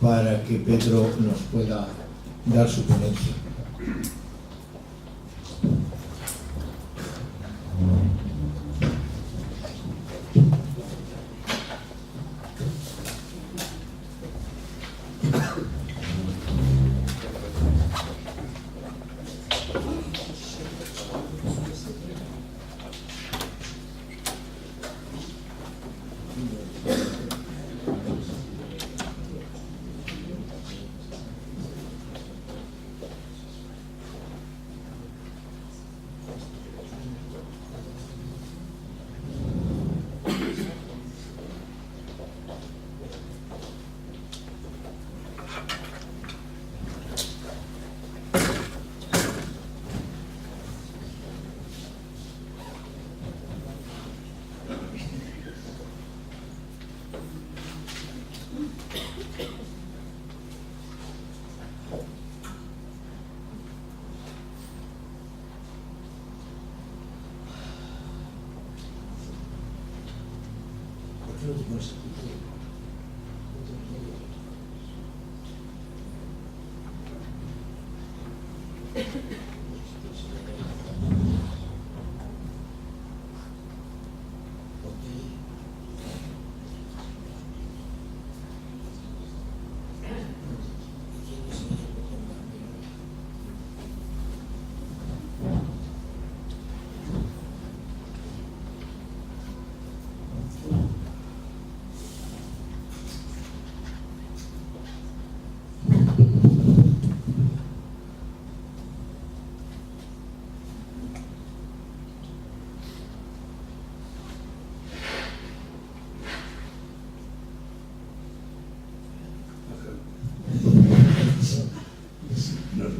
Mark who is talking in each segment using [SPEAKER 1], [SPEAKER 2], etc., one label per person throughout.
[SPEAKER 1] para que Pedro nos pueda dar su ponencia.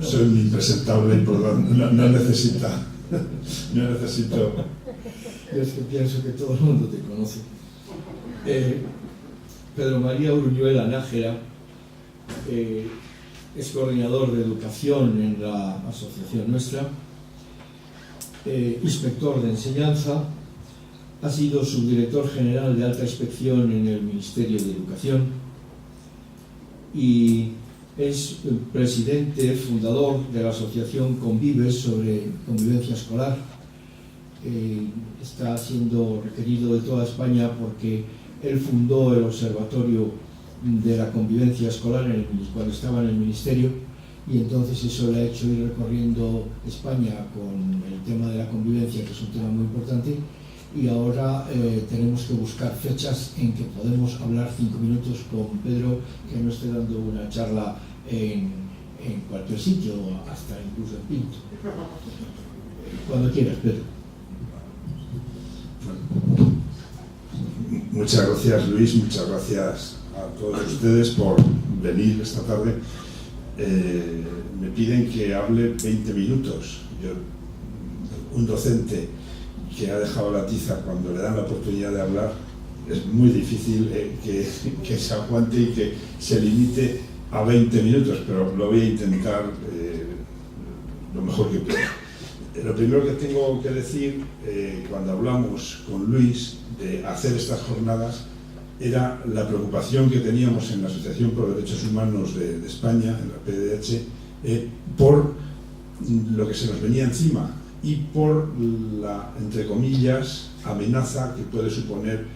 [SPEAKER 2] Soy un impresentable y por lo tanto no necesito.
[SPEAKER 1] Yo es que pienso que todo el mundo te conoce. Pedro María Uruñuela Nájera es coordinador de educación en la asociación nuestra, inspector de enseñanza, ha sido subdirector general de alta inspección en el Ministerio de Educación y es presidente fundador de la asociación Convives sobre convivencia escolar. Está siendo requerido de toda España porque él fundó el Observatorio de la Convivencia Escolar cuando estaba en el Ministerio, y entonces eso le ha hecho ir recorriendo España con el tema de la convivencia, que es un tema muy importante, y ahora tenemos que buscar fechas en que podemos hablar 5 minutos con Pedro, que no esté dando una charla en cualquier sitio, hasta incluso en Pinto. Cuando quieras, Pedro.
[SPEAKER 2] Muchas gracias, Luis, muchas gracias a todos ustedes por venir esta tarde. Me piden que hable 20 minutos. Un docente que ha dejado la tiza cuando le dan la oportunidad de hablar, es muy difícil que se aguante y que se limite a 20 minutos, pero lo voy a intentar lo mejor que pueda. Lo primero que tengo que decir, cuando hablamos con Luis de hacer estas jornadas, era la preocupación que teníamos en la Asociación por Derechos Humanos de España, en la PDH, por lo que se nos venía encima y por la, entre comillas, amenaza que puede suponer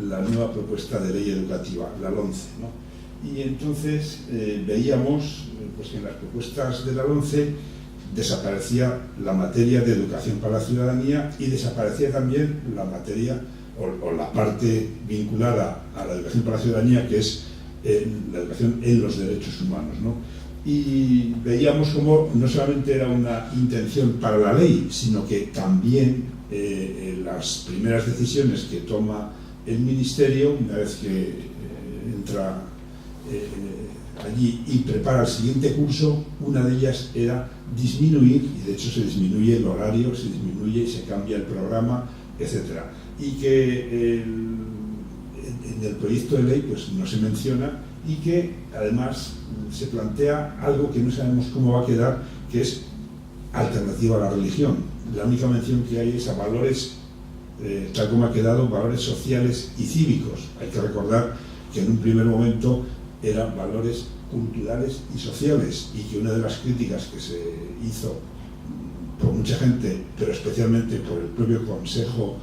[SPEAKER 2] la nueva propuesta de ley educativa, la LOMCE, ¿no? Y entonces veíamos pues, que en las propuestas de la LOMCE desaparecía la materia de educación para la ciudadanía y desaparecía también la materia o la parte vinculada a la educación para la ciudadanía, que es la educación en los derechos humanos, ¿no? Y veíamos como no solamente era una intención para la ley, sino que también las primeras decisiones que toma el Ministerio, una vez que entra allí y prepara el siguiente curso, una de ellas era disminuir, y de hecho se disminuye el horario, se disminuye y se cambia el programa, etc. Y que en el proyecto de ley pues no se menciona, y que además se plantea algo que no sabemos cómo va a quedar, que es alternativa a la religión. La única mención que hay es a valores, tal como ha quedado, valores sociales y cívicos. Hay que recordar que en un primer momento eran valores culturales y sociales, y que una de las críticas que se hizo por mucha gente, pero especialmente por el propio Consejo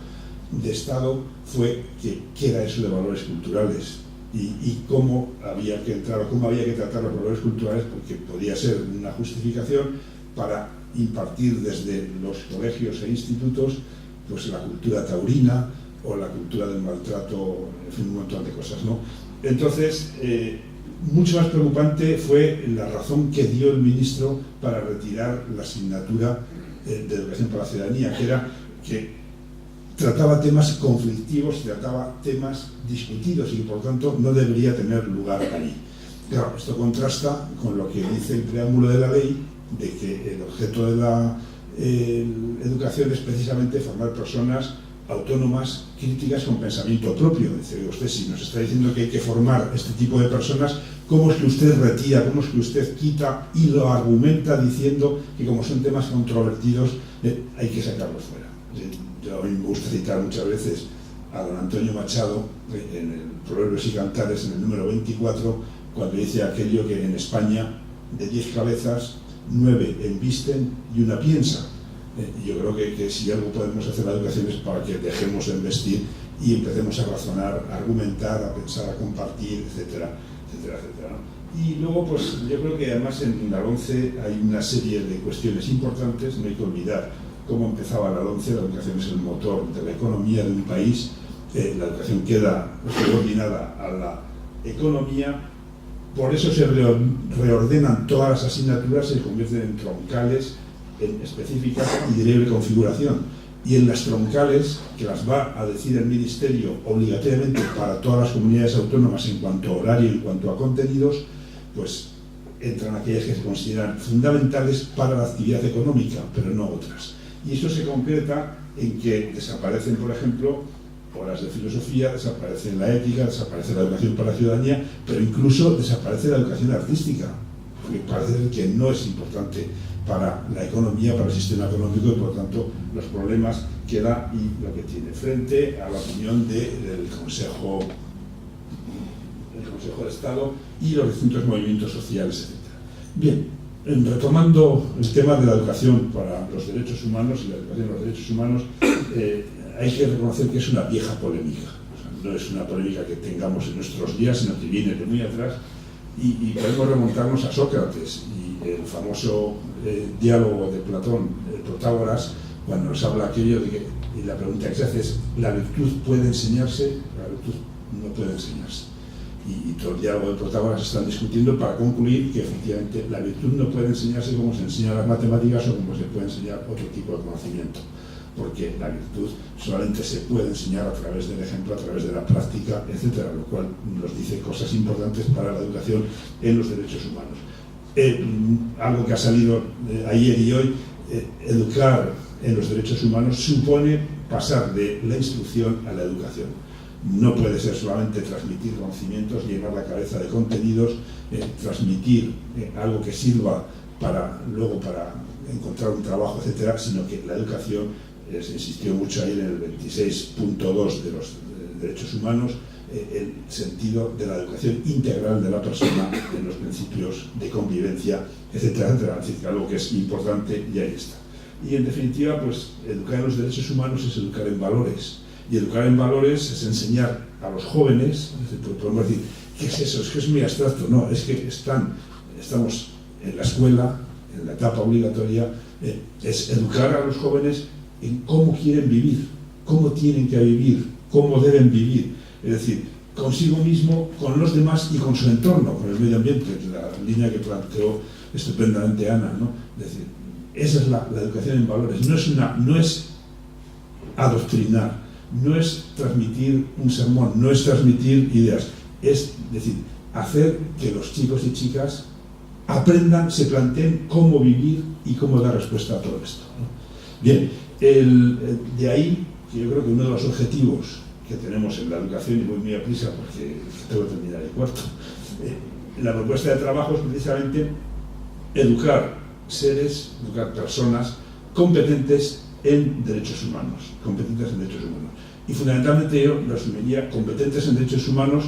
[SPEAKER 2] de Estado, fue que qué era eso de valores culturales y cómo había que entrar o cómo había que tratar los valores culturales, porque podía ser una justificación para impartir desde los colegios e institutos pues la cultura taurina o la cultura del maltrato, en fin, un montón de cosas, ¿no? Entonces, mucho más preocupante fue la razón que dio el ministro para retirar la asignatura de Educación para la Ciudadanía, que era que trataba temas conflictivos, trataba temas discutidos y por tanto no debería tener lugar allí. Claro, esto contrasta con lo que dice el preámbulo de la ley, de que el objeto de la educación es precisamente formar personas autónomas, críticas, con pensamiento propio. Dice usted, si nos está diciendo que hay que formar este tipo de personas, ¿cómo es que usted retira, cómo es que usted quita y lo argumenta diciendo que como son temas controvertidos hay que sacarlos fuera? Yo, a mí me gusta citar muchas veces a don Antonio Machado en el Proverbios y Cantares, en el número 24, cuando dice aquello que en España de 10 cabezas 9 embisten y una piensa. Yo creo que si algo podemos hacer en la educación es para que dejemos de embestir y empecemos a razonar, a argumentar, a pensar, a compartir, etcétera, etcétera, etcétera, ¿no? Y luego, pues yo creo que además en la LOMCE hay una serie de cuestiones importantes. No hay que olvidar cómo empezaba la LOMCE. La educación es el motor de la economía de un país. La educación queda subordinada a la economía. Por eso se reordenan todas las asignaturas, se convierten en troncales, en específicas y de libre configuración. Y en las troncales, que las va a decir el Ministerio obligatoriamente para todas las comunidades autónomas en cuanto a horario y en cuanto a contenidos, pues entran aquellas que se consideran fundamentales para la actividad económica, pero no otras. Y eso se concreta en que desaparecen, por ejemplo, horas de filosofía, desaparece la ética, desaparece la educación para la ciudadanía, pero incluso desaparece la educación artística, porque parece que no es importante para la economía, para el sistema económico, y por tanto los problemas que da y lo que tiene frente a la opinión del Consejo de Estado y los distintos movimientos sociales, etc. Bien, retomando el tema de la educación para los derechos humanos y la educación de los derechos humanos, hay que reconocer que es una vieja polémica. O sea, no es una polémica que tengamos en nuestros días, sino que viene de muy atrás, y podemos remontarnos a Sócrates y el famoso diálogo de Platón, Protágoras, cuando nos habla aquello de que, y la pregunta que se hace es: ¿la virtud puede enseñarse? La virtud no puede enseñarse. Y todo el diálogo de Protágoras están discutiendo para concluir que efectivamente la virtud no puede enseñarse como se enseña las matemáticas o como se puede enseñar otro tipo de conocimiento, porque la virtud solamente se puede enseñar a través del ejemplo, a través de la práctica, etcétera, lo cual nos dice cosas importantes para la educación en los derechos humanos. Algo que ha salido ayer y hoy, educar en los derechos humanos supone pasar de la instrucción a la educación. No puede ser solamente transmitir conocimientos, llenar la cabeza de contenidos, transmitir algo que sirva luego para encontrar un trabajo, etcétera, sino que la educación, se insistió mucho ahí en el 26.2 de los derechos humanos, el sentido de la educación integral de la persona en los principios de convivencia, etcétera, etcétera. Es decir, algo que es importante y ahí está. Y en definitiva, pues educar en los derechos humanos es educar en valores. Y educar en valores es enseñar a los jóvenes, podemos decir, ¿qué es eso? Es que es muy abstracto. No, es que estamos en la escuela, en la etapa obligatoria, es educar a los jóvenes en cómo quieren vivir, cómo tienen que vivir, cómo deben vivir. Es decir, consigo mismo, con los demás y con su entorno, con el medio ambiente, la línea que planteó estupendamente Ana, ¿no? Es decir, esa es la educación en valores. No es adoctrinar, no es transmitir un sermón, no es transmitir ideas, es decir, hacer que los chicos y chicas aprendan, se planteen cómo vivir y cómo dar respuesta a todo esto, ¿no? Bien, de ahí que yo creo que uno de los objetivos que tenemos en la educación, y voy muy a prisa porque tengo que terminar el cuarto, la propuesta de trabajo es precisamente educar seres, educar personas competentes en derechos humanos, Y fundamentalmente yo lo asumiría competentes en derechos humanos